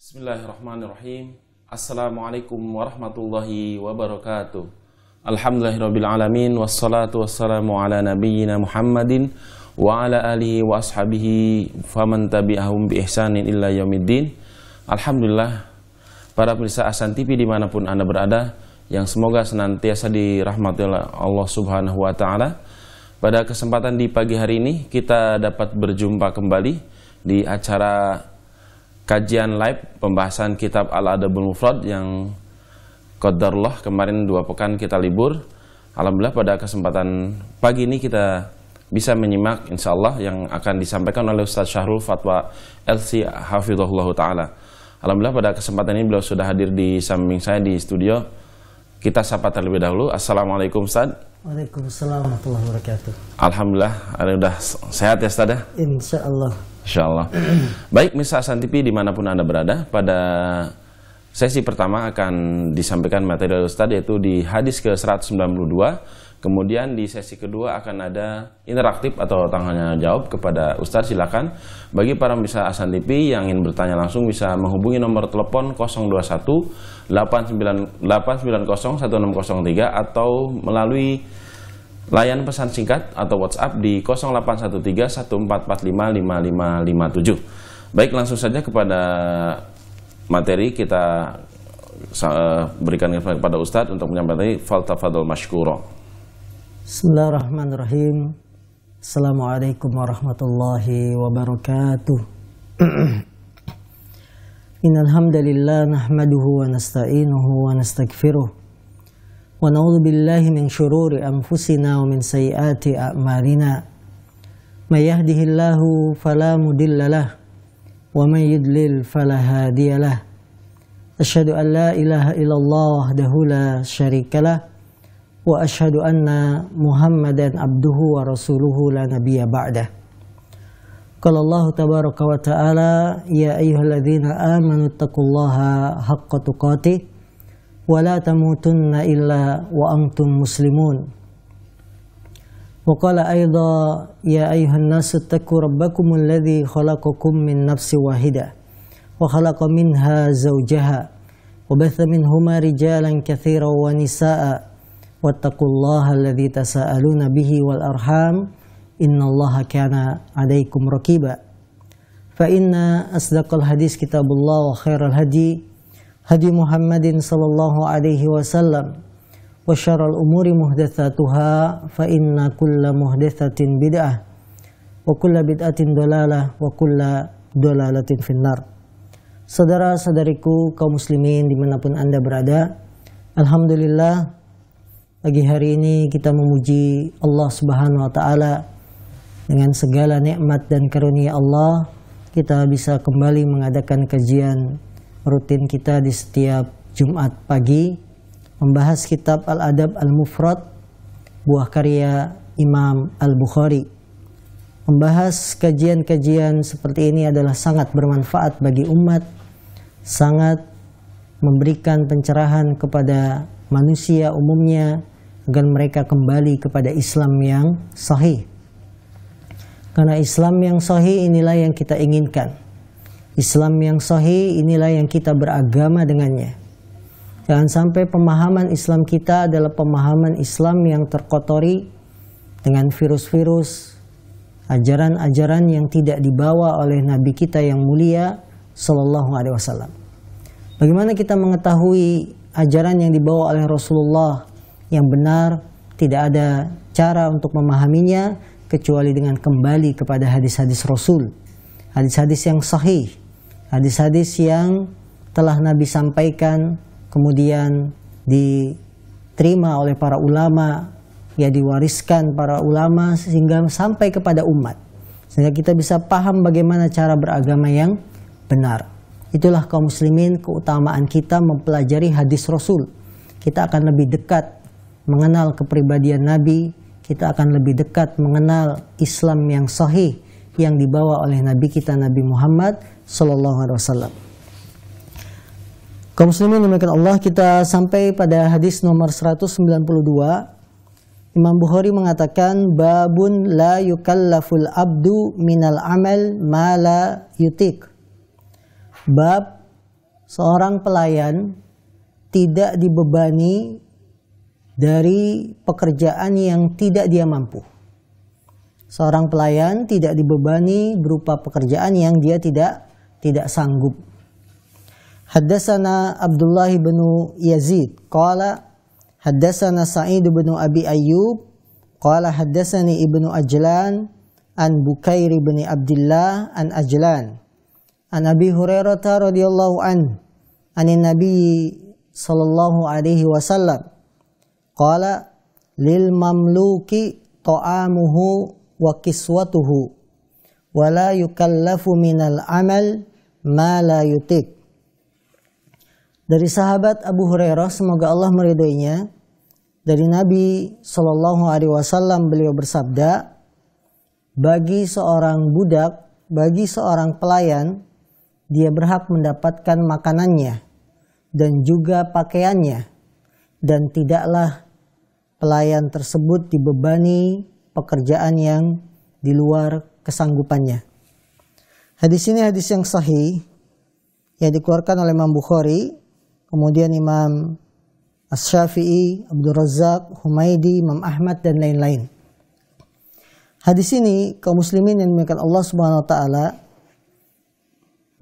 Bismillahirrahmanirrahim. Assalamualaikum warahmatullahi wabarakatuh. Alhamdulillahirrabbilalamin. Wassalatu wassalamu ala nabiyyina Muhammadin wa ala alihi wa ashabihi faman tabi'ahum bi ihsanin illa yaumiddin. Alhamdulillah, para pemirsa Ahsan TV dimanapun Anda berada, yang semoga senantiasa dirahmati oleh Allah Subhanahu wa Ta'ala. Pada kesempatan di pagi hari ini kita dapat berjumpa kembali di acara kajian live pembahasan kitab Al-Adabul Mufrad yang qadarullah kemarin 2 pekan kita libur. Alhamdulillah pada kesempatan pagi ini kita bisa menyimak insyaallah yang akan disampaikan oleh Ustaz Syahrul Fatwa LC Hafizahullah Ta'ala. Alhamdulillah pada kesempatan ini beliau sudah hadir di samping saya di studio. Kita sapa terlebih dahulu. Assalamualaikum Ustaz. Waalaikumsalam warahmatullahi wabarakatuh. Alhamdulillah, udah sehat ya Ustaz ya? Insyaallah. Insyaallah. Baik, Misa Ahsan TV dimanapun Anda berada, pada sesi pertama akan disampaikan materi Ustaz yaitu di hadis ke-192. Kemudian di sesi kedua akan ada interaktif atau tanya jawab kepada Ustaz. Silakan bagi para pemirsa Ahsan TV yang ingin bertanya langsung bisa menghubungi nomor telepon 021 890 1603 atau melalui layanan pesan singkat atau WhatsApp di 0813 1445 5557. Baik, langsung saja kepada materi kita berikan kepada Ustaz untuk menyampaikan. Faltafadhol mashkura. Bismillahirrahmanirrahim. Assalamualaikum warahmatullahi wabarakatuh. Innal hamdalillah nahmaduhu wa nasta'inuhu wa nastaghfiruh wa na'udzu billahi min syururi anfusina wa min sayyiati a'malina. May yahdihillahu fala mudilla lahu wa may yudlil fala hadiya lahu. Asyhadu an la ilaha illallah wahdahu la syarika lahu wa asyhadu anna Muhammadan abduhu wa rasuluhu la nabiyya ba'dah. Qala Allah tabaraka wa ta'ala, ya ayyuhalladzina amanu taqullaha haqqa tuqatih wa la tamutunna illa wa antum muslimun. Wa qala aidha, ya ayyuhan nasu taqu rabbakumul ladzi khalaqakum min nafsin wahidah wa khalaqa minha zawjaha wa batha minhuma rijalan katsiran wa nisaa'a wattaqullaha alladzi tasaaluna bihi wal arham innallaha kana 'alaikum raqiba. Fa inna asdaqal hadis kitabullah wa khairal hadi Muhammadin sallallahu alaihi wasallam wa syarral umuri muhdatsatuha fa inna kulla muhdatsatin bid'ah wa kulla bid'atin dhalalah wa kulla dhalalatin finnar. Saudara-saudariku kaum muslimin dimanapun Anda berada, alhamdulillah pagi hari ini kita memuji Allah Subhanahu wa Ta'ala. Dengan segala nikmat dan karunia Allah, kita bisa kembali mengadakan kajian rutin kita di setiap Jumat pagi, membahas kitab Al-Adab Al-Mufrad, buah karya Imam Al-Bukhari. Membahas kajian-kajian seperti ini adalah sangat bermanfaat bagi umat, sangat memberikan pencerahan kepada manusia umumnya agar mereka kembali kepada Islam yang sahih. Karena Islam yang sahih inilah yang kita inginkan. Islam yang sahih inilah yang kita beragama dengannya. Jangan sampai pemahaman Islam kita adalah pemahaman Islam yang terkotori dengan virus-virus, ajaran-ajaran yang tidak dibawa oleh Nabi kita yang mulia Sallallahu Alaihi Wasallam. Bagaimana kita mengetahui ajaran yang dibawa oleh Rasulullah yang benar? Tidak ada cara untuk memahaminya kecuali dengan kembali kepada hadis-hadis Rasul, hadis-hadis yang sahih, hadis-hadis yang telah Nabi sampaikan, kemudian diterima oleh para ulama, ya diwariskan para ulama sehingga sampai kepada umat, sehingga kita bisa paham bagaimana cara beragama yang benar. Itulah kaum muslimin, keutamaan kita mempelajari hadis Rasul. Kita akan lebih dekat mengenal kepribadian Nabi, kita akan lebih dekat mengenal Islam yang sahih yang dibawa oleh Nabi kita Nabi Muhammad sallallahu alaihi wasallam. Kaum muslimin dimuliakan Allah, kita sampai pada hadis nomor 192. Imam Bukhari mengatakan, babun la yukallaful abdu minal amal ma la yutik. Bab seorang pelayan tidak dibebani dari pekerjaan yang tidak dia mampu. Seorang pelayan tidak dibebani berupa pekerjaan yang dia tidak sanggup. Haddatsana Abdullah bin Yazid qala haddatsana Sa'id bin Abi Ayyub qala haddatsani Ibnu Ajlan an Bukair bin Abdullah an Ajlan an Abi Hurairah radhiyallahu anin Nabi sallallahu alaihi wasallam qala lil mamluki ta'amuhu wa kiswatuhu wa la yukallafu minal amal ma la yutik. Dari sahabat Abu Hurairah, semoga Allah meridhoinya, dari Nabi sallallahu alaihi wasallam beliau bersabda, bagi seorang budak, bagi seorang pelayan, dia berhak mendapatkan makanannya dan juga pakaiannya, dan tidaklah pelayan tersebut dibebani pekerjaan yang di luar kesanggupannya. Hadis ini hadis yang sahih yang dikeluarkan oleh Imam Bukhari, kemudian Imam Asy-Syafi'i, Abdul Razzaq, Humaidi, Imam Ahmad dan lain-lain. Hadis ini kaum muslimin yang dimuliakan Allah Subhanahu wa taala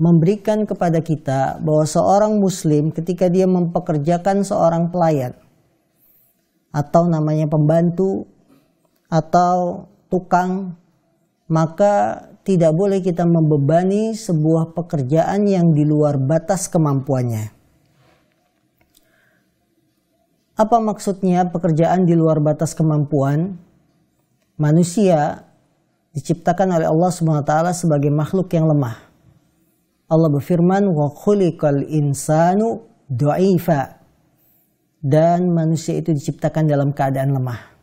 memberikan kepada kita bahwa seorang muslim ketika dia mempekerjakan seorang pelayan atau namanya pembantu atau tukang, maka tidak boleh kita membebani sebuah pekerjaan yang di luar batas kemampuannya. Apa maksudnya pekerjaan di luar batas kemampuan? Manusia diciptakan oleh Allah Subhanahu wa taala sebagai makhluk yang lemah. Allah berfirman, wa khuliqal insanu dha'ifa, dan manusia itu diciptakan dalam keadaan lemah.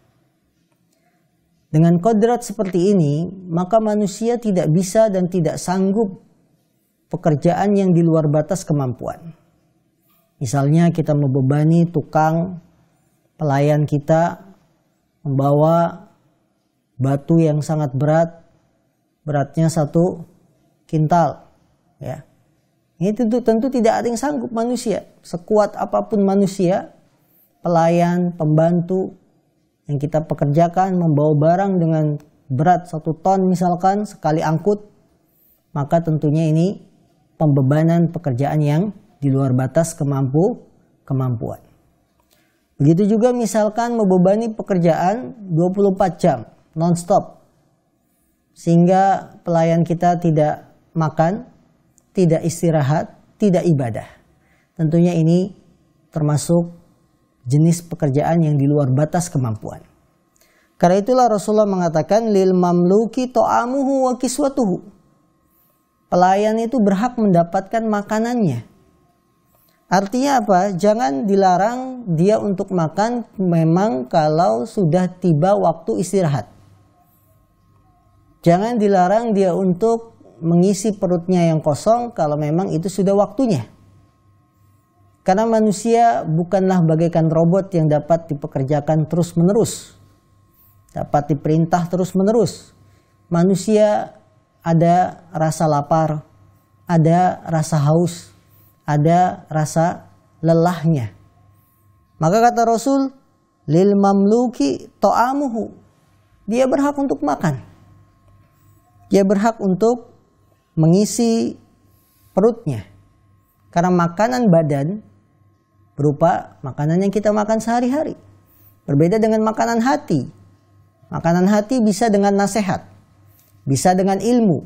Dengan kodrat seperti ini, maka manusia tidak bisa dan tidak sanggup pekerjaan yang di luar batas kemampuan. Misalnya kita membebani tukang pelayan kita membawa batu yang sangat berat, beratnya 1 kintal. Ya, itu tentu tidak ada yang sanggup manusia. Sekuat apapun manusia, pelayan, pembantu yang kita pekerjakan membawa barang dengan berat 1 ton misalkan sekali angkut, maka tentunya ini pembebanan pekerjaan yang di luar batas kemampuan. Begitu juga misalkan membebani pekerjaan 24 jam non-stop, sehingga pelayan kita tidak makan, tidak istirahat, tidak ibadah. Tentunya ini termasuk jenis pekerjaan yang di luar batas kemampuan. Karena itulah Rasulullah mengatakan lil mamluki ta'amuhu wa kiswatuhu. Pelayan itu berhak mendapatkan makanannya. Artinya apa? Jangan dilarang dia untuk makan memang kalau sudah tiba waktu istirahat. Jangan dilarang dia untuk mengisi perutnya yang kosong kalau memang itu sudah waktunya. Karena manusia bukanlah bagaikan robot yang dapat dipekerjakan terus-menerus, dapat diperintah terus-menerus. Manusia ada rasa lapar, ada rasa haus, ada rasa lelahnya. Maka kata Rasul, lil mamluki ta'amuhu, dia berhak untuk makan. Dia berhak untuk mengisi perutnya. Karena makanan badan berupa makanan yang kita makan sehari-hari. Berbeda dengan makanan hati. Makanan hati bisa dengan nasihat, bisa dengan ilmu.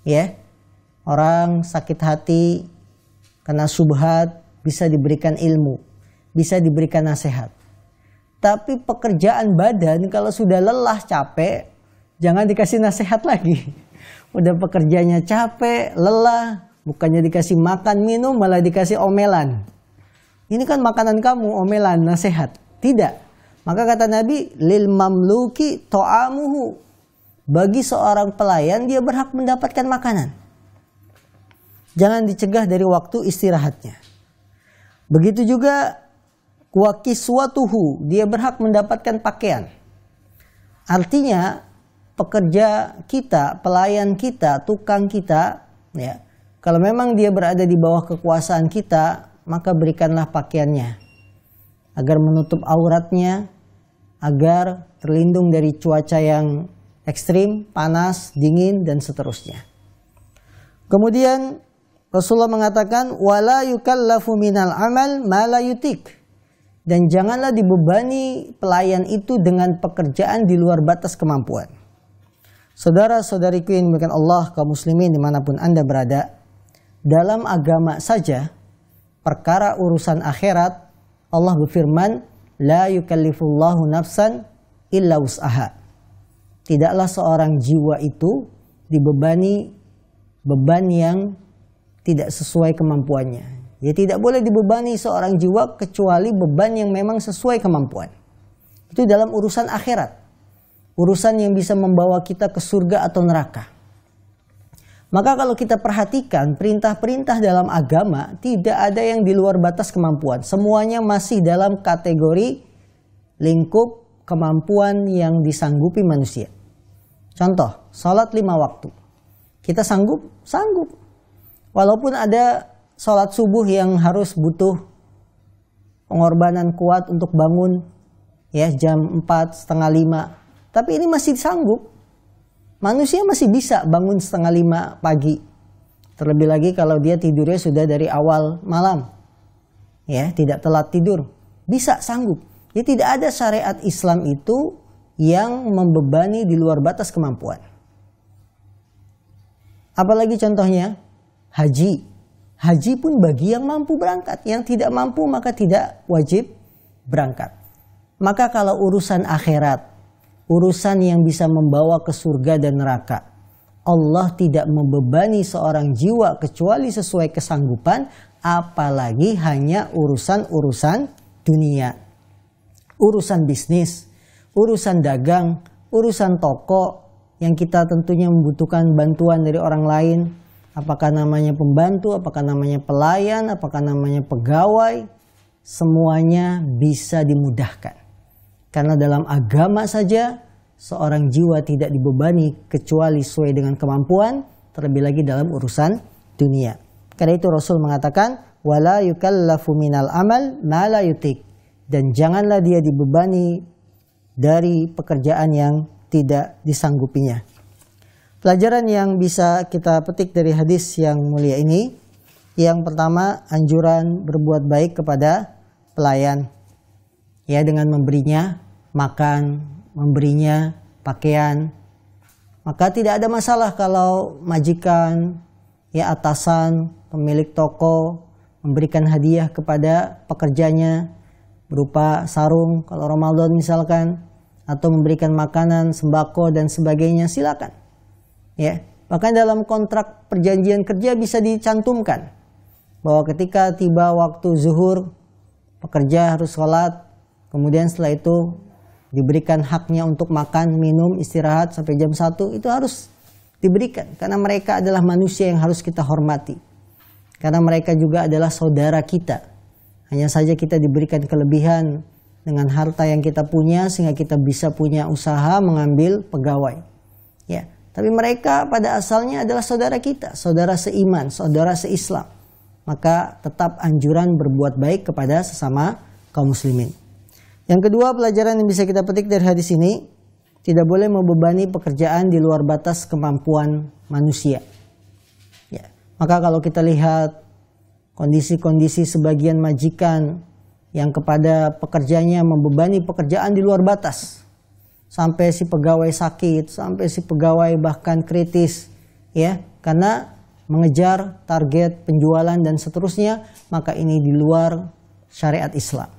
Ya. Orang sakit hati kena syubhat bisa diberikan ilmu, bisa diberikan nasihat. Tapi pekerjaan badan kalau sudah lelah, capek, jangan dikasih nasihat lagi. Udah pekerjanya capek, lelah, bukannya dikasih makan, minum, malah dikasih omelan. Ini kan makanan kamu, omelan, nasihat. Tidak. Maka kata Nabi, lil mamluki ta'amuhu. Bagi seorang pelayan, dia berhak mendapatkan makanan. Jangan dicegah dari waktu istirahatnya. Begitu juga wa kiswatuhu, dia berhak mendapatkan pakaian. Artinya, pekerja kita, pelayan kita, tukang kita, ya, Kalau memang dia berada di bawah kekuasaan kita, maka berikanlah pakaiannya agar menutup auratnya, agar terlindung dari cuaca yang ekstrim, panas, dingin, dan seterusnya. Kemudian Rasulullah mengatakan, wala yukallafu minal amal ma la yutik. Dan janganlah dibebani pelayan itu dengan pekerjaan di luar batas kemampuan. Saudara-saudariku yang dimuliakan Allah, kaum muslimin dimanapun Anda berada, dalam agama saja, perkara urusan akhirat, Allah berfirman, la yukallifullahu nafsan illa wus'aha. Tidaklah seorang jiwa itu dibebani beban yang tidak sesuai kemampuannya. Ya, tidak boleh dibebani seorang jiwa kecuali beban yang memang sesuai kemampuan. Itu dalam urusan akhirat. Urusan yang bisa membawa kita ke surga atau neraka. Maka kalau kita perhatikan perintah-perintah dalam agama tidak ada yang di luar batas kemampuan. Semuanya masih dalam kategori lingkup kemampuan yang disanggupi manusia. Contoh, salat 5 waktu. Kita sanggup? Sanggup. Walaupun ada salat subuh yang harus butuh pengorbanan kuat untuk bangun ya jam 4, setengah 5. Tapi ini masih sanggup. Manusia masih bisa bangun setengah 5 pagi. Terlebih lagi kalau dia tidurnya sudah dari awal malam. Ya, tidak telat tidur. Bisa, sanggup. Jadi tidak ada syariat Islam itu yang membebani di luar batas kemampuan. Apalagi contohnya, haji. Haji pun bagi yang mampu berangkat. Yang tidak mampu maka tidak wajib berangkat. Maka kalau urusan akhirat, urusan yang bisa membawa ke surga dan neraka, Allah tidak membebani seorang jiwa kecuali sesuai kesanggupan, apalagi hanya urusan-urusan dunia. Urusan bisnis, urusan dagang, urusan toko yang kita tentunya membutuhkan bantuan dari orang lain, apakah namanya pembantu, apakah namanya pelayan, apakah namanya pegawai, semuanya bisa dimudahkan. Karena dalam agama saja seorang jiwa tidak dibebani kecuali sesuai dengan kemampuan, terlebih lagi dalam urusan dunia. Karena itu Rasul mengatakan, wala yukallafu minal amal ma la yutik. Dan janganlah dia dibebani dari pekerjaan yang tidak disanggupinya. Pelajaran yang bisa kita petik dari hadis yang mulia ini, yang pertama, anjuran berbuat baik kepada pelayan. Ya, dengan memberinya makan, memberinya pakaian. Maka tidak ada masalah kalau majikan, ya atasan, pemilik toko memberikan hadiah kepada pekerjanya berupa sarung kalau Ramadan misalkan, atau memberikan makanan, sembako dan sebagainya, silakan. Ya, bahkan dalam kontrak perjanjian kerja bisa dicantumkan bahwa ketika tiba waktu zuhur, pekerja harus sholat, kemudian setelah itu diberikan haknya untuk makan, minum, istirahat sampai jam 1, itu harus diberikan. Karena mereka adalah manusia yang harus kita hormati. Karena mereka juga adalah saudara kita. Hanya saja kita diberikan kelebihan dengan harta yang kita punya sehingga kita bisa punya usaha mengambil pegawai. Ya, tapi mereka pada asalnya adalah saudara kita, saudara seiman, saudara seislam. Maka tetap anjuran berbuat baik kepada sesama kaum muslimin. Yang kedua, pelajaran yang bisa kita petik dari hadis ini, tidak boleh membebani pekerjaan di luar batas kemampuan manusia. Ya, maka kalau kita lihat kondisi-kondisi sebagian majikan yang kepada pekerjanya membebani pekerjaan di luar batas, sampai si pegawai sakit, sampai si pegawai bahkan kritis, ya, karena mengejar target penjualan dan seterusnya, maka ini di luar syariat Islam.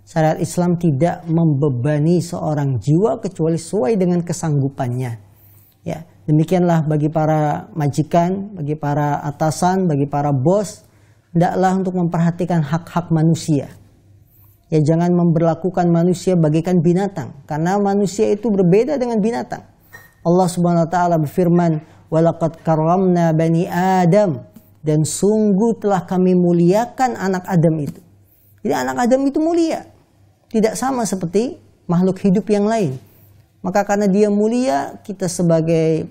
Syariat Islam tidak membebani seorang jiwa kecuali sesuai dengan kesanggupannya. Ya, demikianlah bagi para majikan, bagi para atasan, bagi para bos, hendaklah untuk memperhatikan hak-hak manusia. Ya, jangan memperlakukan manusia bagaikan binatang, karena manusia itu berbeda dengan binatang. Allah Subhanahu wa taala berfirman, "Walaqad karramna bani Adam." Dan sungguh telah kami muliakan anak Adam itu. Jadi anak Adam itu mulia. Tidak sama seperti makhluk hidup yang lain. Maka karena dia mulia, kita sebagai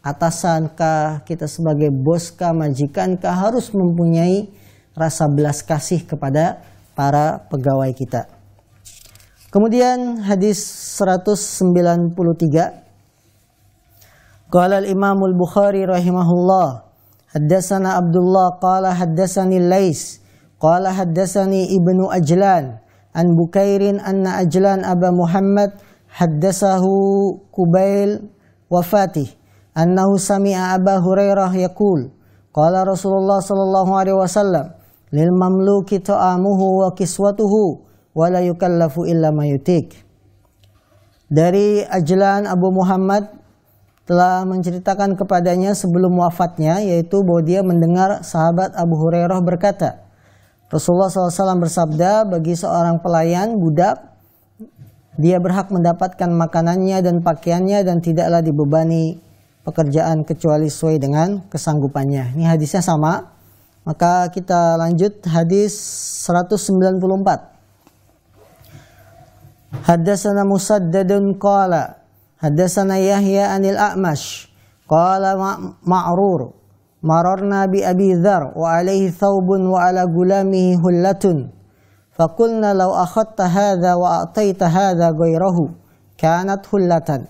atasankah, kita sebagai boskah, majikankah, harus mempunyai rasa belas kasih kepada para pegawai kita. Kemudian hadis 193. Qala al-Imam al-Bukhari rahimahullah, haddatsana Abdullah qala haddatsani Lais qala haddatsani Ibnu Ajlan an Bukairin anna Ajlan Aba Muhammad haddatsahu Kubail wafatih annahu sami'a Aba Hurairah yaqul qala Rasulullah sallallahu alaihi wasallam lil mamluki ta'amuhu wa kiswatuhu wa la yukallafu illa ma yutik. Dari Ajlan Abu Muhammad telah menceritakan kepadanya sebelum wafatnya, yaitu bahwa dia mendengar sahabat Abu Hurairah berkata, Rasulullah SAW bersabda, bagi seorang pelayan budak, dia berhak mendapatkan makanannya dan pakaiannya dan tidaklah dibebani pekerjaan kecuali sesuai dengan kesanggupannya. Ini hadisnya sama. Maka kita lanjut hadis 194. Haddatsana Musaddadun qala haddatsana Yahya anil A'mash qala Ma'rur mararna bi Abi Dzar wa alaihi thawbun wa ala gulamihi hullatun faqulna law akhadta hadha wa a'taita hadha ghayrahu kanat hullatan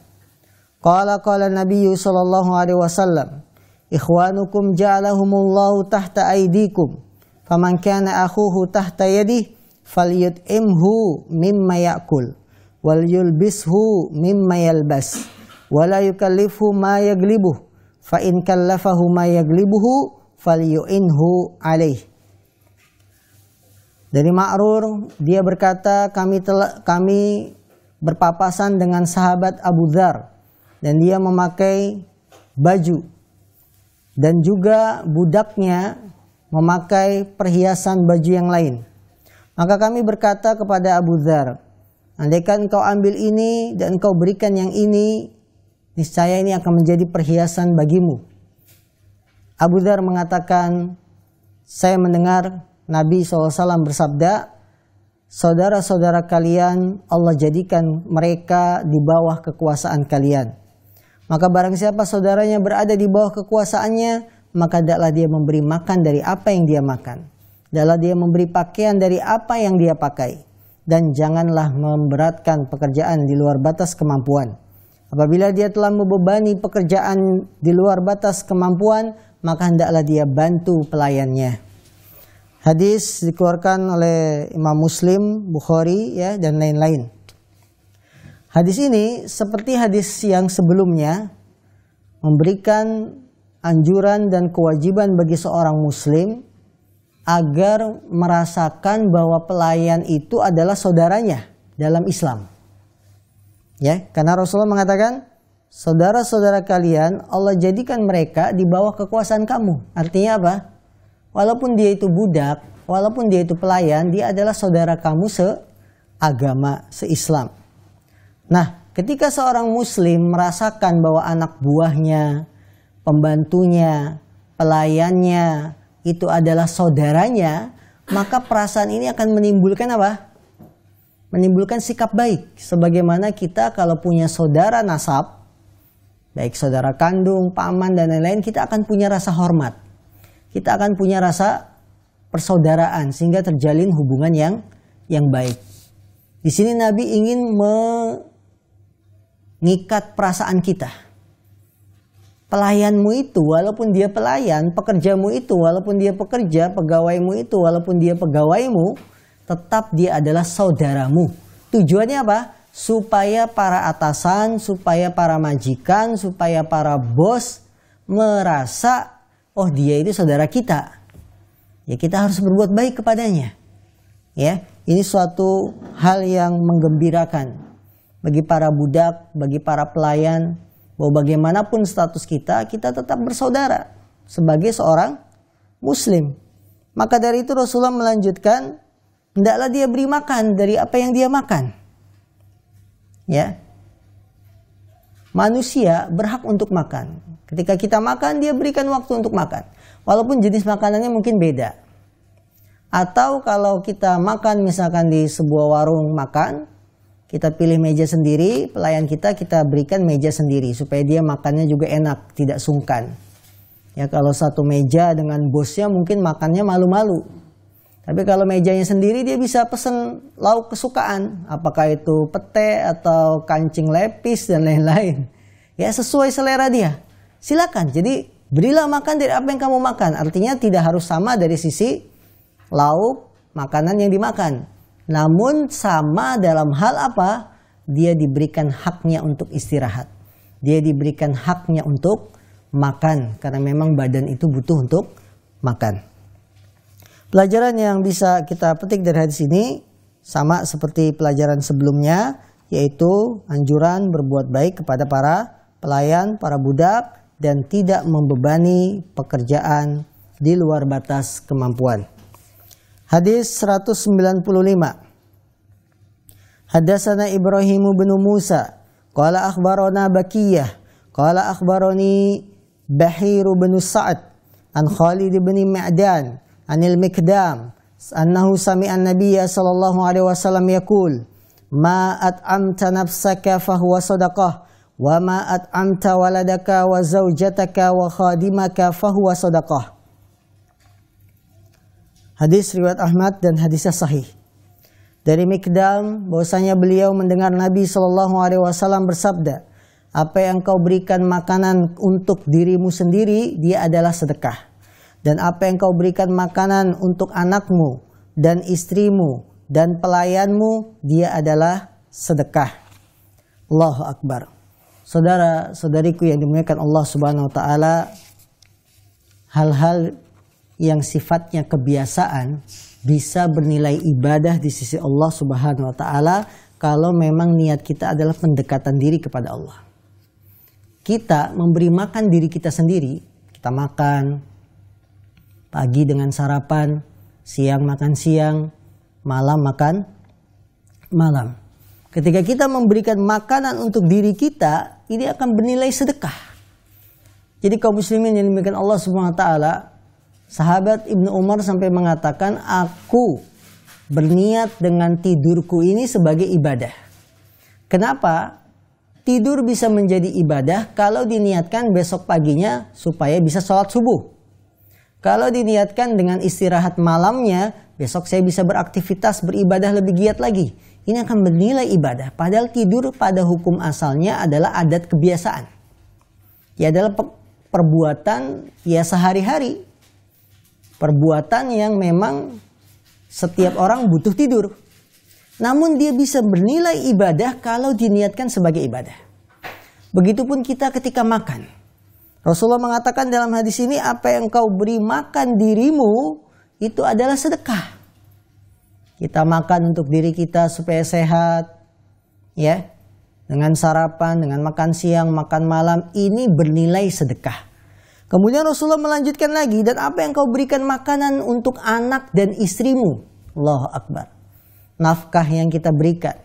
qala Nabiyyu sallallahu alaihi wasallam ikhwanukum ja'alahumullahu tahta aydikum faman kana akhuhu tahta yadihi falyut'imhu mimma ya'kul wal yulbishu mimma yalbas wala yukallifhu ma yaglibuh fa in kallafahu ma yaglibuhu falyu'inhu alaih. Dari Ma'rur, dia berkata, kami berpapasan dengan sahabat Abu Dzar dan dia memakai baju dan juga budaknya memakai perhiasan baju yang lain. Maka kami berkata kepada Abu Dzar, andaikan engkau ambil ini dan engkau berikan yang ini, niscaya ini akan menjadi perhiasan bagimu. Abu Dzar mengatakan, saya mendengar Nabi SAW bersabda, saudara-saudara kalian Allah jadikan mereka di bawah kekuasaan kalian. Maka barang siapa saudaranya berada di bawah kekuasaannya, maka hendaklah dia memberi makan dari apa yang dia makan. Adalah dia memberi pakaian dari apa yang dia pakai, dan janganlah memberatkan pekerjaan di luar batas kemampuan. Apabila dia telah membebani pekerjaan di luar batas kemampuan, maka hendaklah dia bantu pelayannya. Hadis dikeluarkan oleh Imam Muslim, Bukhari, ya, dan lain-lain. Hadis ini seperti hadis yang sebelumnya memberikan anjuran dan kewajiban bagi seorang muslim agar merasakan bahwa pelayan itu adalah saudaranya dalam Islam. Ya, karena Rasulullah mengatakan, saudara-saudara kalian Allah jadikan mereka di bawah kekuasaan kamu. Artinya apa? Walaupun dia itu budak, walaupun dia itu pelayan, dia adalah saudara kamu seagama, se-Islam. Nah, ketika seorang muslim merasakan bahwa anak buahnya, pembantunya, pelayannya itu adalah saudaranya, maka perasaan ini akan menimbulkan apa? Menimbulkan sikap baik. Sebagaimana kita kalau punya saudara nasab, baik saudara kandung, paman, dan lain-lain, kita akan punya rasa hormat. Kita akan punya rasa persaudaraan sehingga terjalin hubungan yang baik. Di sini Nabi ingin mengikat perasaan kita. Pelayanmu itu walaupun dia pelayan, pekerjamu itu walaupun dia pekerja, pegawaimu itu walaupun dia pegawaimu, tetap dia adalah saudaramu. Tujuannya apa? Supaya para atasan, supaya para majikan, supaya para bos merasa, oh dia itu saudara kita. Ya kita harus berbuat baik kepadanya. Ya, ini suatu hal yang menggembirakan bagi para budak, bagi para pelayan, bahwa bagaimanapun status kita tetap bersaudara sebagai seorang muslim. Maka dari itu Rasulullah melanjutkan, hendaklah dia beri makan dari apa yang dia makan. Ya. Manusia berhak untuk makan. Ketika kita makan, dia berikan waktu untuk makan. Walaupun jenis makanannya mungkin beda. Atau kalau kita makan misalkan di sebuah warung makan, kita pilih meja sendiri, pelayan kita berikan meja sendiri supaya dia makannya juga enak, tidak sungkan. Ya kalau satu meja dengan bosnya mungkin makannya malu-malu. Tapi kalau mejanya sendiri dia bisa pesen lauk kesukaan. Apakah itu pete atau kancing lepis dan lain-lain. Ya sesuai selera dia. Silakan. Jadi berilah makan dari apa yang kamu makan. Artinya tidak harus sama dari sisi lauk makanan yang dimakan. Namun sama dalam hal apa? Dia diberikan haknya untuk istirahat. Dia diberikan haknya untuk makan. Karena memang badan itu butuh untuk makan. Pelajaran yang bisa kita petik dari hadis ini sama seperti pelajaran sebelumnya, yaitu anjuran berbuat baik kepada para pelayan, para budak, dan tidak membebani pekerjaan di luar batas kemampuan. Hadis 195. Hadatsana Ibrahim bin Musa, qala akhbarana Bakiyah, qala akhbarani Bahir bin Sa'ad, an Khalid bin Ma'dan, anil Miqdam, annahu sami'a an-nabiyya sallallahu alaihi wasallam yaqul, ma at'amta nafsaka fahuwa sadaqah, wa ma at'amta waladaka wa zawjataka wa khadimaka fahuwa sadaqah. Hadis riwayat Ahmad dan hadisnya sahih. Dari Miqdam bahwasanya beliau mendengar Nabi sallallahu alaihi wasallam bersabda, apa yang kau berikan makanan untuk dirimu sendiri dia adalah sedekah. Dan apa yang kau berikan makanan untuk anakmu dan istrimu dan pelayanmu, dia adalah sedekah. Allahu Akbar. Saudara-saudariku yang dimuliakan Allah Subhanahu wa taala, hal-hal yang sifatnya kebiasaan bisa bernilai ibadah di sisi Allah Subhanahu wa taala kalau memang niat kita adalah pendekatan diri kepada Allah. Kita memberi makan diri kita sendiri, kita makan pagi dengan sarapan, siang makan siang, malam makan malam. Ketika kita memberikan makanan untuk diri kita, ini akan bernilai sedekah. Jadi kaum muslimin yang dimuliakan Allah Subhanahu wa taala, sahabat Ibnu Umar sampai mengatakan, aku berniat dengan tidurku ini sebagai ibadah. Kenapa? Tidur bisa menjadi ibadah kalau diniatkan besok paginya supaya bisa sholat subuh. Kalau diniatkan dengan istirahat malamnya, besok saya bisa beraktivitas, beribadah lebih giat lagi. Ini akan bernilai ibadah. Padahal tidur pada hukum asalnya adalah adat kebiasaan. Ya adalah perbuatan ya sehari-hari. Perbuatan yang memang setiap orang butuh tidur. Namun dia bisa bernilai ibadah kalau diniatkan sebagai ibadah. Begitupun kita ketika makan. Rasulullah mengatakan dalam hadis ini, apa yang kau beri makan dirimu itu adalah sedekah. Kita makan untuk diri kita supaya sehat, ya, dengan sarapan, dengan makan siang, makan malam, ini bernilai sedekah. Kemudian Rasulullah melanjutkan lagi, dan apa yang kau berikan makanan untuk anak dan istrimu, Allahu Akbar. Nafkah yang kita berikan,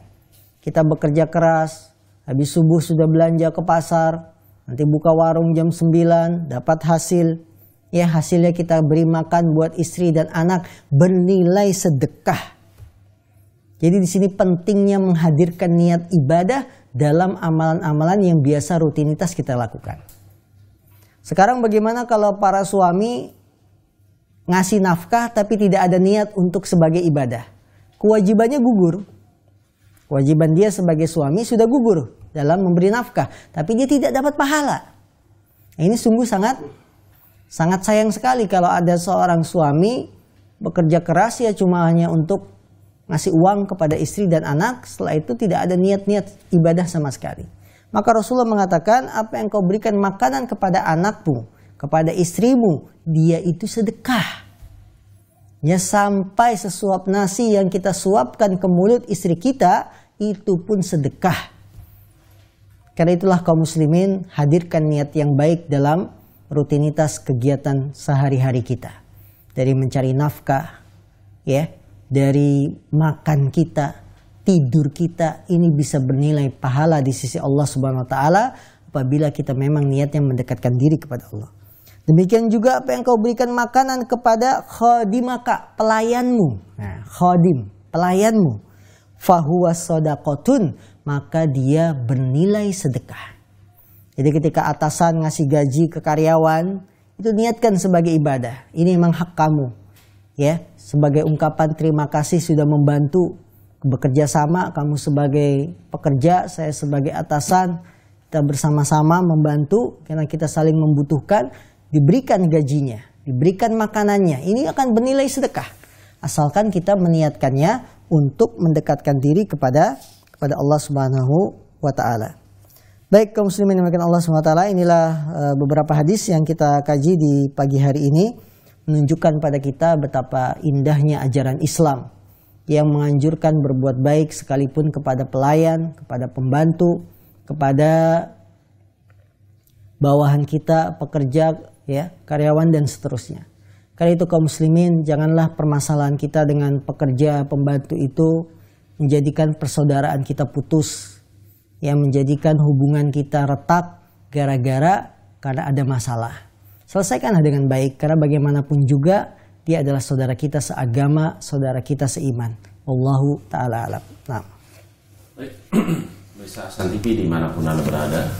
kita bekerja keras, habis subuh sudah belanja ke pasar. Nanti buka warung jam 9, dapat hasil. Ya hasilnya kita beri makan buat istri dan anak, bernilai sedekah. Jadi di sini pentingnya menghadirkan niat ibadah dalam amalan-amalan yang biasa rutinitas kita lakukan. Sekarang bagaimana kalau para suami ngasih nafkah tapi tidak ada niat untuk sebagai ibadah? Kewajibannya gugur. Kewajiban dia sebagai suami sudah gugur dalam memberi nafkah, tapi dia tidak dapat pahala. Ini sungguh sangat sayang sekali kalau ada seorang suami bekerja keras ya cuma hanya untuk ngasih uang kepada istri dan anak, setelah itu tidak ada niat-niat ibadah sama sekali. Maka Rasulullah mengatakan, apa yang kau berikan makanan kepada anakmu, kepada istrimu, dia itu sedekah. Ya sampai sesuap nasi yang kita suapkan ke mulut istri kita, itu pun sedekah. Karena itulah kaum muslimin, hadirkan niat yang baik dalam rutinitas kegiatan sehari-hari kita. Dari mencari nafkah, ya, dari makan kita, tidur kita, ini bisa bernilai pahala di sisi Allah Subhanahu wa taala apabila kita memang niatnya mendekatkan diri kepada Allah. Demikian juga apa yang kau berikan makanan kepada khadimaka, pelayanmu. Nah, khadim, pelayanmu. fahuwa shadaqatun, maka dia bernilai sedekah. Jadi ketika atasan ngasih gaji ke karyawan, itu niatkan sebagai ibadah. Ini memang hak kamu. Ya, sebagai ungkapan terima kasih sudah membantu bekerja sama, kamu sebagai pekerja, saya sebagai atasan, kita bersama-sama membantu karena kita saling membutuhkan, diberikan gajinya, diberikan makanannya. Ini akan bernilai sedekah. Asalkan kita meniatkannya untuk mendekatkan diri kepada Allah Subhanahu wa taala. Baik kaum muslimin yang dimuliakan Allah Subhanahu wa taala, inilah beberapa hadis yang kita kaji di pagi hari ini, menunjukkan pada kita betapa indahnya ajaran Islam yang menganjurkan berbuat baik sekalipun kepada pelayan, kepada pembantu, kepada bawahan kita, pekerja, ya, karyawan dan seterusnya. Karena itu kaum muslimin, janganlah permasalahan kita dengan pekerja, pembantu itu menjadikan persaudaraan kita putus, yang menjadikan hubungan kita retak gara-gara karena ada masalah. Selesaikanlah dengan baik, karena bagaimanapun juga dia adalah saudara kita seagama, saudara kita seiman. Wallahu ta'ala alam. Nah. Baik, bisa Hasan TV dimanapun Anda berada,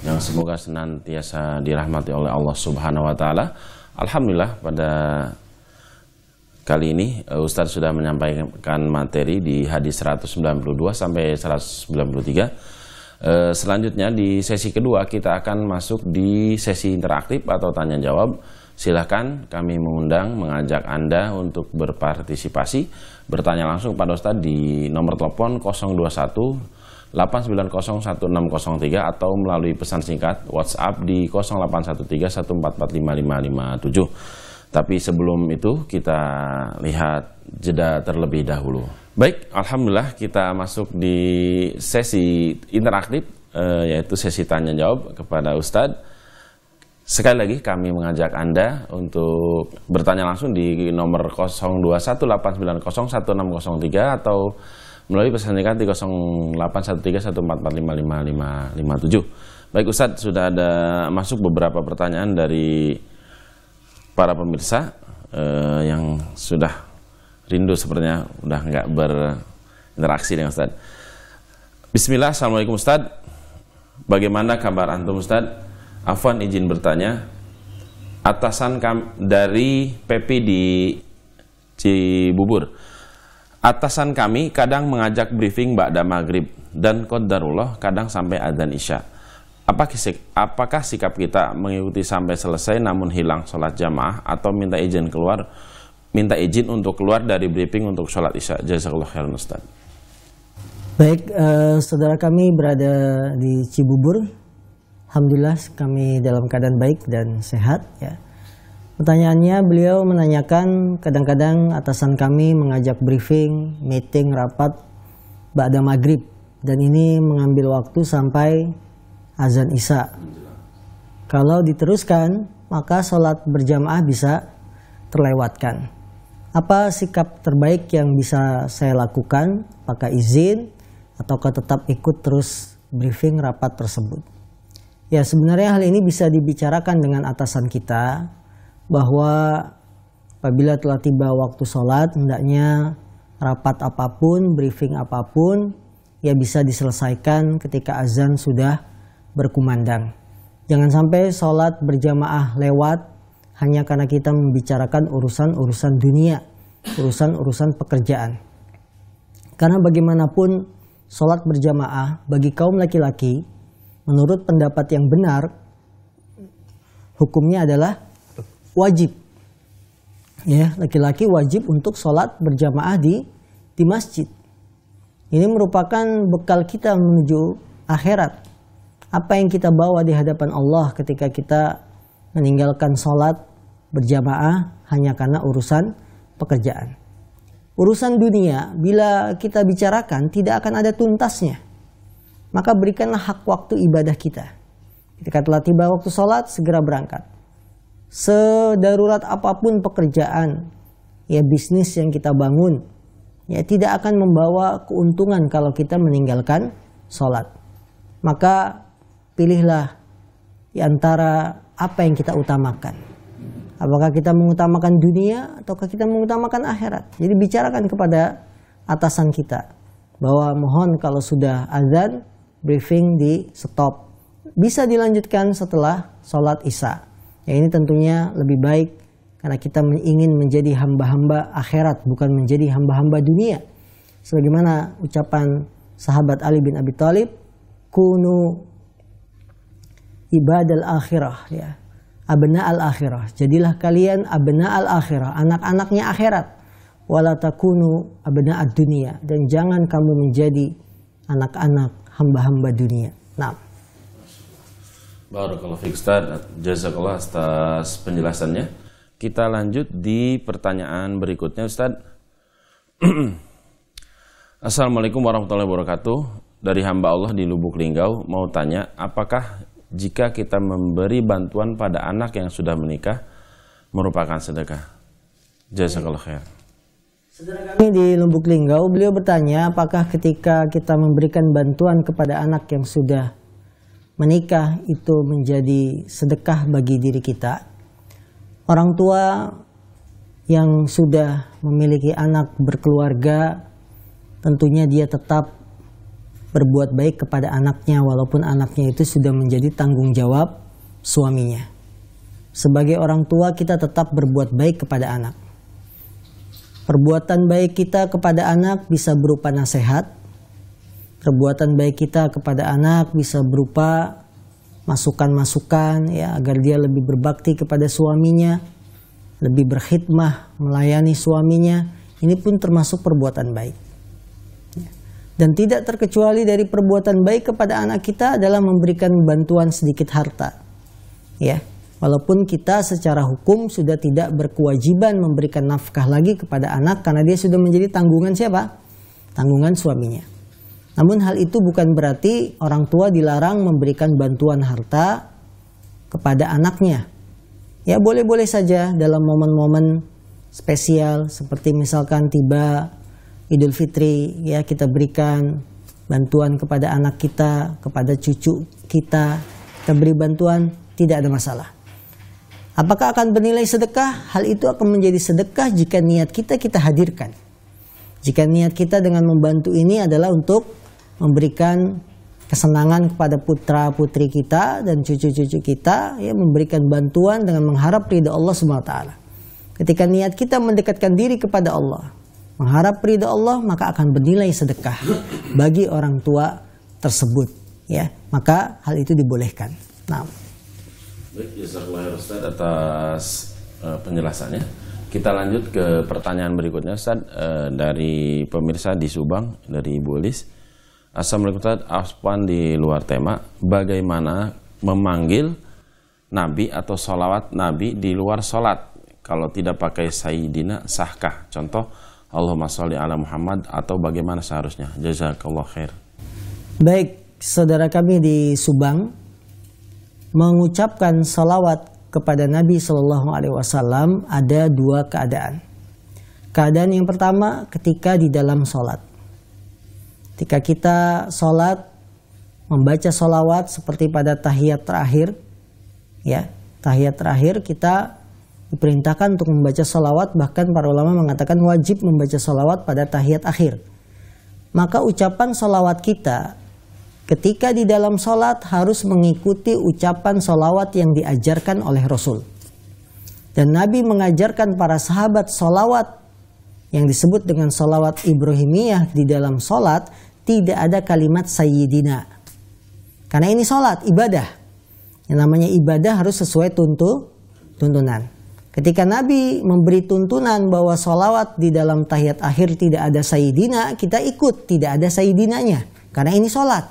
yang semoga senantiasa dirahmati oleh Allah Subhanahu wa taala. Alhamdulillah pada kali ini Ustadz sudah menyampaikan materi di hadis 192 sampai 193. Selanjutnya di sesi kedua kita akan masuk di sesi interaktif atau tanya jawab. Silahkan kami mengajak Anda untuk berpartisipasi, bertanya langsung pada Ustadz di nomor telepon 021 8901603 atau melalui pesan singkat WhatsApp di 081314455557. Tapi sebelum itu kita lihat jeda terlebih dahulu. Baik, alhamdulillah kita masuk di sesi interaktif, yaitu sesi tanya jawab kepada Ustadz. Sekali lagi kami mengajak Anda untuk bertanya langsung di nomor 0218901603 atau melalui pesan singkat di 081314455557. Baik Ustadz, sudah ada masuk beberapa pertanyaan dari para pemirsa yang sudah rindu sepertinya udah nggak berinteraksi dengan Ustadz. Bismillah, Assalamualaikum Ustadz. Bagaimana kabar antum Ustadz? Afwan izin bertanya, atasan dari PP di Cibubur. Atasan kami kadang mengajak briefing ba'da maghrib dan qadarullah kadang sampai adzan isya. Apakah sikap kita mengikuti sampai selesai namun hilang sholat jamaah atau minta izin untuk keluar dari briefing untuk sholat isya? Jazakallahu khairan Ustaz. Baik, saudara kami berada di Cibubur. Alhamdulillah kami dalam keadaan baik dan sehat, ya. Pertanyaannya, beliau menanyakan kadang-kadang atasan kami mengajak briefing, meeting, rapat ba'da maghrib, dan ini mengambil waktu sampai azan isya. Kalau diteruskan, maka sholat berjamaah bisa terlewatkan. Apa sikap terbaik yang bisa saya lakukan? Apakah izin ataukah tetap ikut terus briefing rapat tersebut? Ya, sebenarnya hal ini bisa dibicarakan dengan atasan kita, bahwa apabila telah tiba waktu sholat, hendaknya rapat apapun, briefing apapun, ya bisa diselesaikan ketika azan sudah berkumandang. Jangan sampai sholat berjamaah lewat hanya karena kita membicarakan urusan-urusan dunia, urusan-urusan pekerjaan. Karena bagaimanapun sholat berjamaah bagi kaum laki-laki, menurut pendapat yang benar, hukumnya adalah wajib. Ya, laki-laki wajib untuk sholat berjamaah di masjid. Ini merupakan bekal kita menuju akhirat. Apa yang kita bawa di hadapan Allah ketika kita meninggalkan sholat berjamaah hanya karena urusan pekerjaan. Urusan dunia, bila kita bicarakan tidak akan ada tuntasnya. Maka berikanlah hak waktu ibadah kita. Ketika telah tiba waktu sholat, segera berangkat. Sedarurat apapun pekerjaan, ya bisnis yang kita bangun, ya tidak akan membawa keuntungan kalau kita meninggalkan sholat. Maka pilihlah di antara apa yang kita utamakan. Apakah kita mengutamakan dunia ataukah kita mengutamakan akhirat? Jadi bicarakan kepada atasan kita. bahwa mohon kalau sudah azan, briefing di stop. Bisa dilanjutkan setelah sholat isya. Ya, ini tentunya lebih baik karena kita ingin menjadi hamba-hamba akhirat, bukan menjadi hamba-hamba dunia. Sebagaimana ucapan sahabat Ali bin Abi Thalib, kunu ibadal akhirah, ya, abna al akhirah. Jadilah kalian abna al akhirah, anak-anaknya akhirat. Wala takunu abna ad dunia, dan jangan kamu menjadi anak-anak hamba-hamba dunia. Nah, Barakallahu fiik Ustaz, jazakallah atas penjelasannya. Kita lanjut di pertanyaan berikutnya Ustaz. Assalamualaikum warahmatullahi wabarakatuh. Dari hamba Allah di Lubuk Linggau mau tanya, apakah jika kita memberi bantuan pada anak yang sudah menikah merupakan sedekah? Jazakallah khair. Saudara kami di Lubuk Linggau, beliau bertanya apakah ketika kita memberikan bantuan kepada anak yang sudah menikah itu menjadi sedekah bagi diri kita. Orang tua yang sudah memiliki anak berkeluarga, tentunya dia tetap berbuat baik kepada anaknya walaupun anaknya itu sudah menjadi tanggung jawab suaminya. Sebagai orang tua kita tetap berbuat baik kepada anak. Perbuatan baik kita kepada anak bisa berupa nasihat. Perbuatan baik kita kepada anak bisa berupa masukan-masukan, ya, agar dia lebih berbakti kepada suaminya, lebih berkhidmah melayani suaminya. Ini pun termasuk perbuatan baik. Dan tidak terkecuali dari perbuatan baik kepada anak kita adalah memberikan bantuan sedikit harta. Ya, walaupun kita secara hukum sudah tidak berkewajiban memberikan nafkah lagi kepada anak karena dia sudah menjadi tanggungan siapa? Tanggungan suaminya. Namun hal itu bukan berarti orang tua dilarang memberikan bantuan harta kepada anaknya. Ya, boleh-boleh saja dalam momen-momen spesial seperti misalkan tiba Idul Fitri, ya, kita berikan bantuan kepada anak kita, kepada cucu kita beri bantuan, tidak ada masalah. Apakah akan bernilai sedekah? Hal itu akan menjadi sedekah jika niat kita hadirkan. Jika niat kita dengan membantu ini adalah untuk memberikan kesenangan kepada putra-putri kita dan cucu-cucu kita, ya, memberikan bantuan dengan mengharap ridha Allah SWT. Ketika niat kita mendekatkan diri kepada Allah, mengharap ridha Allah, maka akan bernilai sedekah bagi orang tua tersebut, ya. Maka hal itu dibolehkan. Nah, baik, jazakallahu Ustaz atas penjelasannya. Kita lanjut ke pertanyaan berikutnya Ustaz, dari pemirsa di Subang, dari Ibu Elis. Assalamualaikum Ustaz, afwan di luar tema, bagaimana memanggil Nabi atau sholawat Nabi di luar sholat kalau tidak pakai Sayyidina sahkah? Contoh, Allahumma sholli ala Muhammad, atau bagaimana seharusnya? Jazakallah khair. Baik, saudara kami di Subang, mengucapkan salawat kepada Nabi SAW ada dua keadaan. Keadaan yang pertama ketika di dalam sholat. Ketika kita sholat membaca salawat seperti pada tahiyat terakhir, ya, tahiyat terakhir kita diperintahkan untuk membaca salawat, bahkan para ulama mengatakan wajib membaca salawat pada tahiyat akhir. Maka ucapan salawat kita ketika di dalam sholat harus mengikuti ucapan sholawat yang diajarkan oleh Rasul. Dan Nabi mengajarkan para sahabat sholawat yang disebut dengan sholawat Ibrahimiyah di dalam sholat, tidak ada kalimat Sayyidina. Karena ini sholat, ibadah. Yang namanya ibadah harus sesuai tuntunan. Ketika Nabi memberi tuntunan bahwa sholawat di dalam tahiyat akhir tidak ada Sayyidina, kita ikut, tidak ada Sayyidinanya. Karena ini sholat.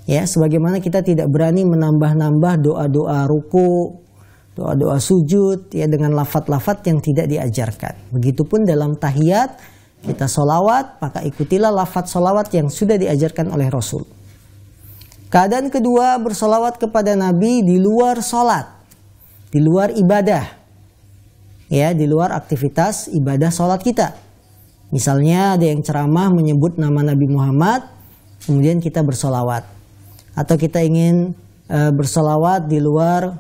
Ya, sebagaimana kita tidak berani menambah-nambah doa-doa ruku, doa-doa sujud, ya, dengan lafaz-lafaz yang tidak diajarkan. Begitupun dalam tahiyat kita sholawat, maka ikutilah lafaz sholawat yang sudah diajarkan oleh Rasul. Keadaan kedua, bersolawat kepada Nabi di luar sholat, di luar ibadah, ya, di luar aktivitas ibadah sholat kita. Misalnya ada yang ceramah menyebut nama Nabi Muhammad, kemudian kita bersolawat. Atau kita ingin bersolawat di luar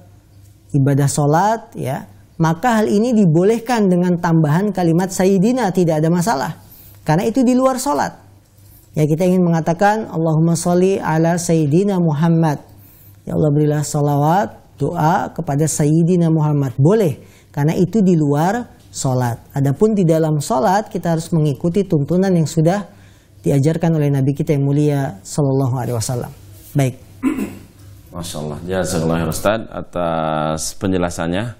ibadah sholat, ya, maka hal ini dibolehkan dengan tambahan kalimat Sayyidina, tidak ada masalah. Karena itu di luar sholat. Ya, kita ingin mengatakan Allahumma sholli ala Sayyidina Muhammad. Ya Allah, berilah salawat, doa kepada Sayyidina Muhammad. Boleh, karena itu di luar sholat. Adapun di dalam sholat, kita harus mengikuti tuntunan yang sudah diajarkan oleh Nabi kita yang mulia Sallallahu Alaihi Wasallam. Baik. Masya Allah. Jazakallah Ustaz atas penjelasannya.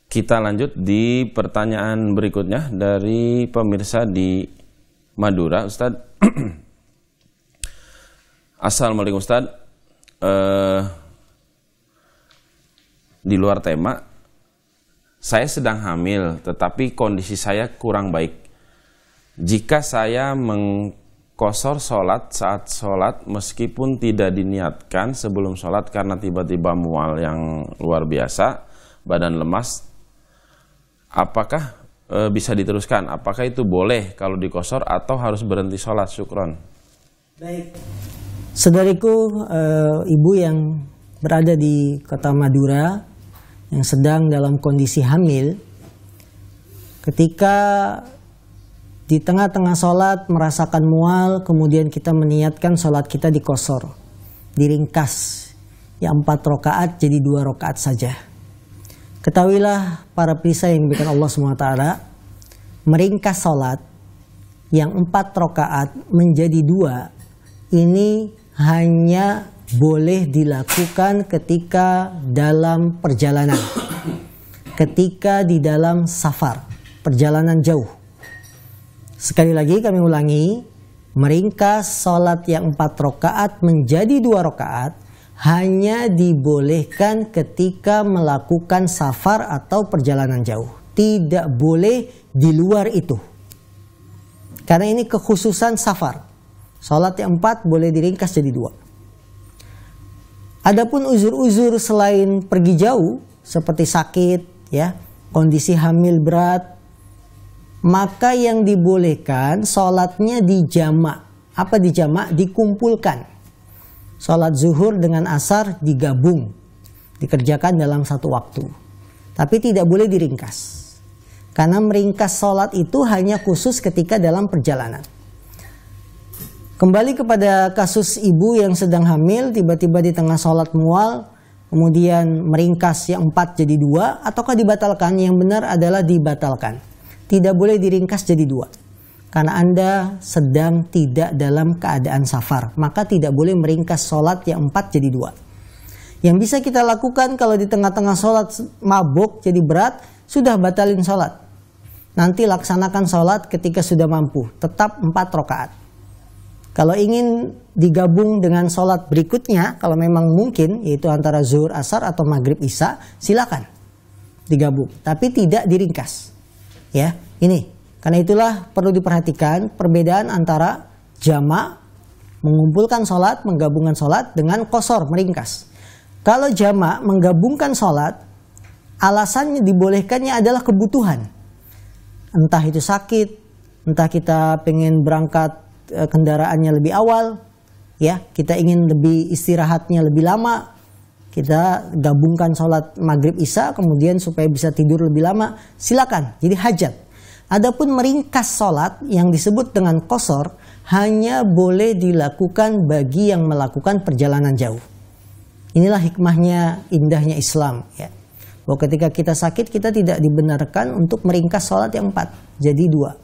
Kita lanjut di pertanyaan berikutnya dari pemirsa di Madura, Ustaz. Assalamualaikum Ustaz. Di luar tema, saya sedang hamil, tetapi kondisi saya kurang baik. Jika saya mengqashar sholat saat sholat, meskipun tidak diniatkan sebelum sholat karena tiba-tiba mual yang luar biasa, badan lemas, apakah bisa diteruskan? Apakah itu boleh kalau diqashar atau harus berhenti sholat? Syukron. Baik. Saudariku, ibu yang berada di kota Madura yang sedang dalam kondisi hamil, ketika di tengah-tengah sholat merasakan mual, kemudian kita meniatkan sholat kita diqashar, diringkas, ya 4 rakaat jadi 2 rakaat saja. Ketahuilah para pemirsa yang diberikan Allah SWT, meringkas sholat yang 4 rakaat menjadi 2, ini hanya boleh dilakukan ketika dalam perjalanan, ketika di dalam safar, perjalanan jauh. Sekali lagi kami ulangi, meringkas sholat yang 4 rakaat menjadi 2 rakaat hanya dibolehkan ketika melakukan safar atau perjalanan jauh. Tidak boleh di luar itu. Karena ini kekhususan safar. Sholat yang 4 boleh diringkas jadi 2. Adapun uzur-uzur selain pergi jauh, seperti sakit, ya, kondisi hamil berat, maka yang dibolehkan sholatnya dijamak. Apa dijamak? Dikumpulkan. Sholat zuhur dengan asar digabung, dikerjakan dalam satu waktu. Tapi tidak boleh diringkas. Karena meringkas sholat itu hanya khusus ketika dalam perjalanan. Kembali kepada kasus ibu yang sedang hamil, tiba-tiba di tengah sholat mual, kemudian meringkas yang 4 jadi 2, ataukah dibatalkan? Yang benar adalah dibatalkan. Tidak boleh diringkas jadi 2. Karena Anda sedang tidak dalam keadaan safar. Maka tidak boleh meringkas sholat yang 4 jadi 2. Yang bisa kita lakukan kalau di tengah-tengah sholat mabuk jadi berat, sudah batalin sholat. Nanti laksanakan sholat ketika sudah mampu. Tetap 4 rakaat. Kalau ingin digabung dengan sholat berikutnya, kalau memang mungkin, yaitu antara zuhur, asar, atau maghrib, isya, silakan digabung. Tapi tidak diringkas. Ya, ini. Karena itulah perlu diperhatikan perbedaan antara jamak, mengumpulkan sholat, menggabungkan sholat, dengan qashar, meringkas. Kalau jamak, menggabungkan sholat, alasannya dibolehkannya adalah kebutuhan. Entah itu sakit, entah kita pengen berangkat kendaraannya lebih awal, ya, kita ingin lebih istirahatnya lebih lama, kita gabungkan sholat maghrib isya kemudian supaya bisa tidur lebih lama, silakan, jadi hajat. Adapun meringkas sholat yang disebut dengan qashar hanya boleh dilakukan bagi yang melakukan perjalanan jauh. Inilah hikmahnya, indahnya Islam, ya. Bahwa ketika kita sakit, kita tidak dibenarkan untuk meringkas sholat yang 4 jadi 2.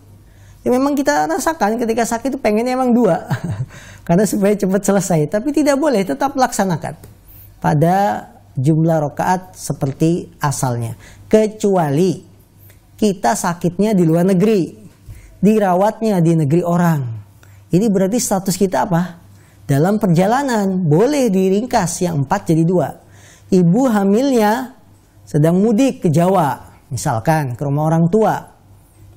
Ya memang kita rasakan ketika sakit itu pengennya emang 2 karena supaya cepat selesai, tapi tidak boleh, tetap laksanakan pada jumlah rakaat seperti asalnya. Kecuali kita sakitnya di luar negeri, dirawatnya di negeri orang. Ini berarti status kita apa? Dalam perjalanan, boleh diringkas yang 4 jadi 2. Ibu hamilnya sedang mudik ke Jawa, misalkan ke rumah orang tua,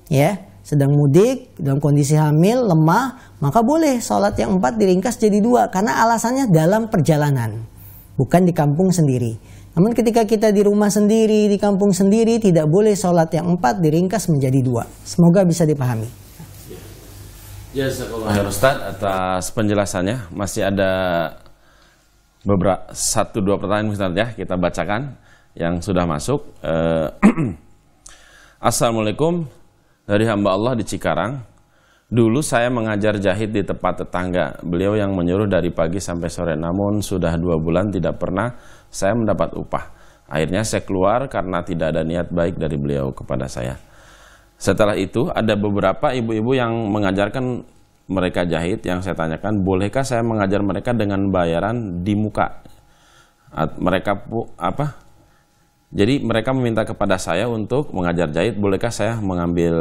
ya, sedang mudik dalam kondisi hamil, lemah, maka boleh sholat yang 4 diringkas jadi 2 karena alasannya dalam perjalanan, bukan di kampung sendiri. Namun ketika kita di rumah sendiri, di kampung sendiri, tidak boleh sholat yang 4 diringkas menjadi 2. Semoga bisa dipahami. Jazakallah khair Ustaz atas penjelasannya. Masih ada beberapa 1-2 pertanyaan Ustaz, ya, kita bacakan yang sudah masuk. Assalamualaikum, dari hamba Allah di Cikarang. Dulu saya mengajar jahit di tempat tetangga. Beliau yang menyuruh dari pagi sampai sore. Namun sudah 2 bulan tidak pernah saya mendapat upah. Akhirnya saya keluar karena tidak ada niat baik dari beliau kepada saya. Setelah itu ada beberapa ibu-ibu yang mengajarkan mereka jahit. Yang saya tanyakan, bolehkah saya mengajar mereka dengan bayaran di muka? Jadi mereka meminta kepada saya untuk mengajar jahit. Bolehkah saya mengambil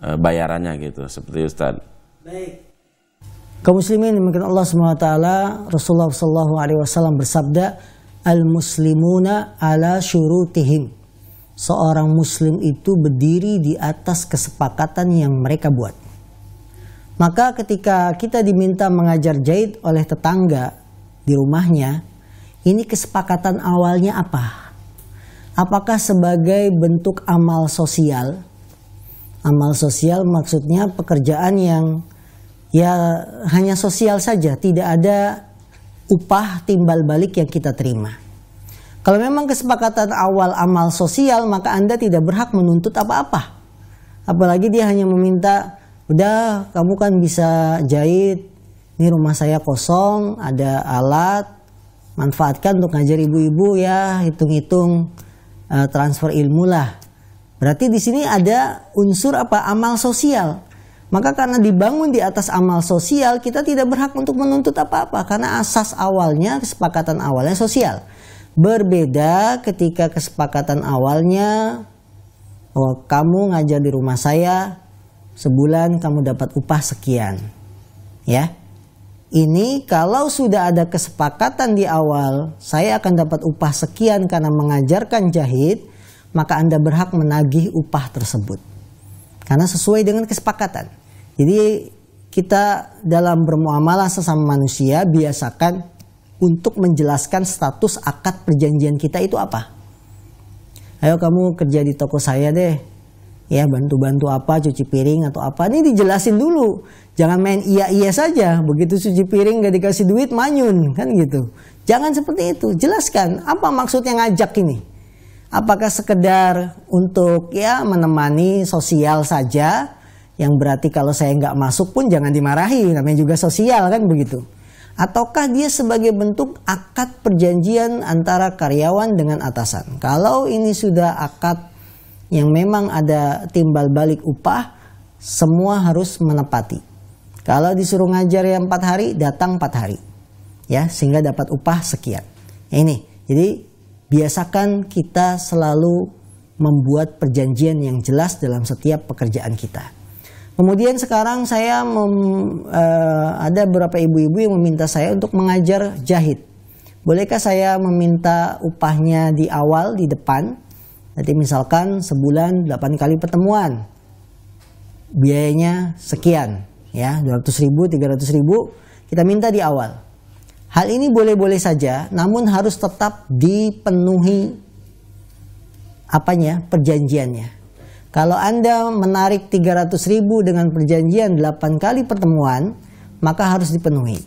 bayarannya gitu, seperti Ustaz. Baik. Kaum muslimin dimulakan Allah SWT, Rasulullah SAW bersabda, al-muslimuna ala syurutihim. Seorang muslim itu berdiri di atas kesepakatan yang mereka buat. Maka ketika kita diminta mengajar jahit oleh tetangga di rumahnya, ini kesepakatan awalnya apa? Apakah sebagai bentuk amal sosial? Amal sosial maksudnya pekerjaan yang ya hanya sosial saja, tidak ada upah timbal balik yang kita terima. Kalau memang kesepakatan awal amal sosial, maka Anda tidak berhak menuntut apa-apa. Apalagi dia hanya meminta, udah kamu kan bisa jahit, ini rumah saya kosong, ada alat, manfaatkan untuk ngajar ibu-ibu ya, hitung-hitung transfer ilmu lah. Berarti di sini ada unsur apa? Amal sosial. Maka karena dibangun di atas amal sosial, kita tidak berhak untuk menuntut apa-apa. Karena asas awalnya, kesepakatan awalnya sosial. Berbeda ketika kesepakatan awalnya, oh kamu ngajar di rumah saya, sebulan kamu dapat upah sekian. Ya, ini kalau sudah ada kesepakatan di awal, saya akan dapat upah sekian karena mengajarkan jahit, maka Anda berhak menagih upah tersebut. Karena sesuai dengan kesepakatan. Jadi kita dalam bermuamalah sesama manusia biasakan untuk menjelaskan status akad perjanjian kita itu apa. Ayo kamu kerja di toko saya deh. Ya bantu-bantu apa, cuci piring atau apa. Ini dijelasin dulu. Jangan main iya-iya saja. Begitu cuci piring gak dikasih duit manyun. Kan gitu. Jangan seperti itu. Jelaskan apa maksudnya ngajak ini. Apakah sekedar untuk ya menemani sosial saja, yang berarti kalau saya nggak masuk pun jangan dimarahi, namanya juga sosial kan begitu. Ataukah dia sebagai bentuk akad perjanjian antara karyawan dengan atasan. Kalau ini sudah akad yang memang ada timbal balik upah, semua harus menepati. Kalau disuruh ngajar yang 4 hari, datang 4 hari. Ya, sehingga dapat upah sekian. Ini, jadi biasakan kita selalu membuat perjanjian yang jelas dalam setiap pekerjaan kita. Kemudian sekarang saya ada beberapa ibu-ibu yang meminta saya untuk mengajar jahit. Bolehkah saya meminta upahnya di awal, di depan? Nanti misalkan sebulan 8 kali pertemuan. Biayanya sekian, ya 200.000, 300.000 kita minta di awal. Hal ini boleh-boleh saja, namun harus tetap dipenuhi perjanjiannya. Kalau Anda menarik 300.000 dengan perjanjian 8 kali pertemuan, maka harus dipenuhi.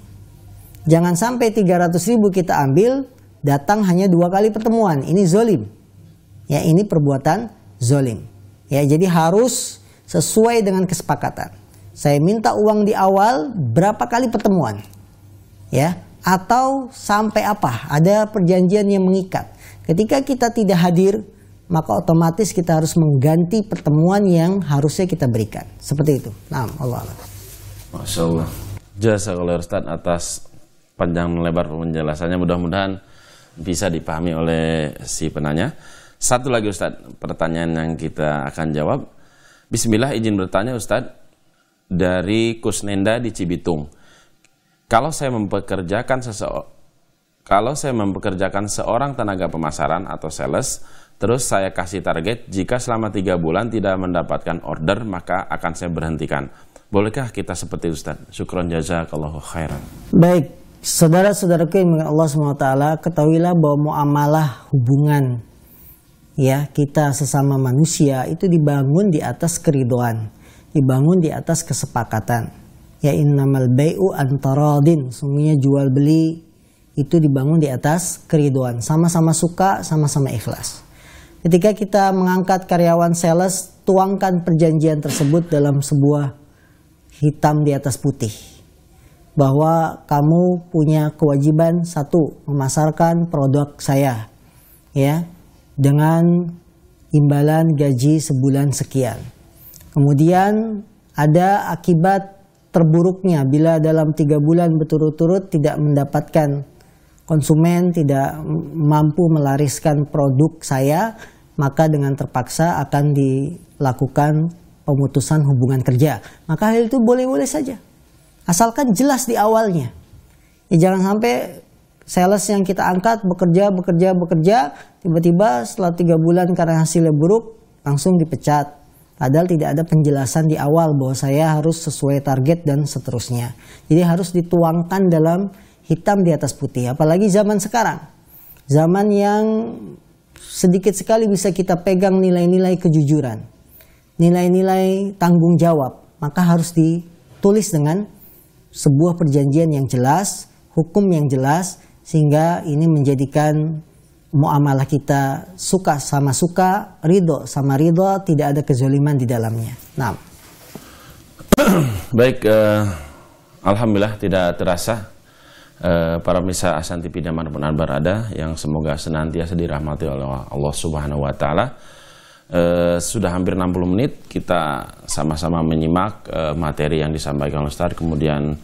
Jangan sampai 300.000 kita ambil, datang hanya 2 kali pertemuan. Ini zolim. Ya, ini perbuatan zolim. Ya, jadi harus sesuai dengan kesepakatan. Saya minta uang di awal, berapa kali pertemuan? Ya. Atau sampai apa? Ada perjanjian yang mengikat. Ketika kita tidak hadir, maka otomatis kita harus mengganti pertemuan yang harusnya kita berikan. Seperti itu. Nah, Allah. Masya Allah. Jazakallah Ustaz atas panjang lebar penjelasannya. Mudah-mudahan bisa dipahami oleh si penanya. Satu lagi Ustaz, pertanyaan yang kita akan jawab. Bismillah, izin bertanya Ustaz, dari Kusnenda di Cibitung. Kalau saya mempekerjakan seorang tenaga pemasaran atau sales, terus saya kasih target, jika selama 3 bulan tidak mendapatkan order, maka akan saya berhentikan. Bolehkah kita seperti itu Ustaz? Syukron jazakallahu khairan. Baik, saudara-saudaraku yang Allah SWT, ketahuilah bahwa muamalah hubungan ya kita sesama manusia itu dibangun di atas keridhaan, dibangun di atas kesepakatan. Ya innamal bai'u antaradin, sungguhnya jual beli itu dibangun di atas keridhaan, sama-sama suka, sama-sama ikhlas. Ketika kita mengangkat karyawan sales, tuangkan perjanjian tersebut dalam sebuah hitam di atas putih bahwa kamu punya kewajiban satu, memasarkan produk saya ya dengan imbalan gaji sebulan sekian. Kemudian ada akibat terburuknya bila dalam 3 bulan berturut-turut tidak mendapatkan konsumen, tidak mampu melariskan produk saya, maka dengan terpaksa akan dilakukan pemutusan hubungan kerja. Maka hal itu boleh-boleh saja, asalkan jelas di awalnya. Ya, jangan sampai sales yang kita angkat bekerja, tiba-tiba setelah 3 bulan karena hasilnya buruk langsung dipecat. Padahal tidak ada penjelasan di awal bahwa saya harus sesuai target dan seterusnya. Jadi harus dituangkan dalam hitam di atas putih. Apalagi zaman sekarang. Zaman yang sedikit sekali bisa kita pegang nilai-nilai kejujuran. Nilai-nilai tanggung jawab. Maka harus ditulis dengan sebuah perjanjian yang jelas, hukum yang jelas, sehingga ini menjadikan muamalah kita suka sama suka, ridho sama ridho, tidak ada kezaliman di dalamnya. Nah, baik, alhamdulillah tidak terasa para pemirsa Ahsan TV dimanapun Anda berada, yang semoga senantiasa dirahmati oleh Allah Subhanahu Wa Taala. Sudah hampir 60 menit kita sama-sama menyimak materi yang disampaikan oleh Ustaz, kemudian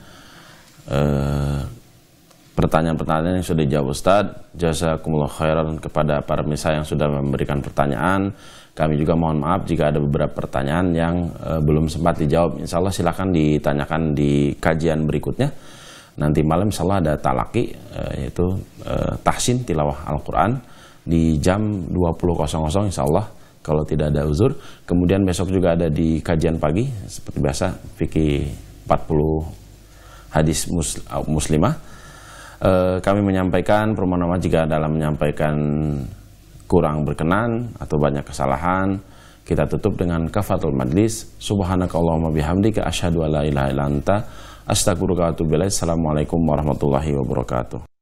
pertanyaan-pertanyaan yang sudah dijawab Ustaz. Jazakumullah khairan kepada para pemirsa yang sudah memberikan pertanyaan. Kami juga mohon maaf jika ada beberapa pertanyaan yang belum sempat dijawab. Insya Allah silakan ditanyakan di kajian berikutnya. Nanti malam insya Allah ada talaki, yaitu tahsin tilawah Al-Quran di jam 20.00 insya Allah kalau tidak ada uzur. Kemudian besok juga ada di kajian pagi seperti biasa fikih 40 hadis muslimah. Kami menyampaikan permohonan maaf jika dalam menyampaikan kurang berkenan atau banyak kesalahan. Kita tutup dengan kafaratul majlis. Subhanakallahumma bihamdika asyhadu an la ilaha illa anta astaghfiruka wa atubu ilaik. Assalamualaikum warahmatullahi wabarakatuh.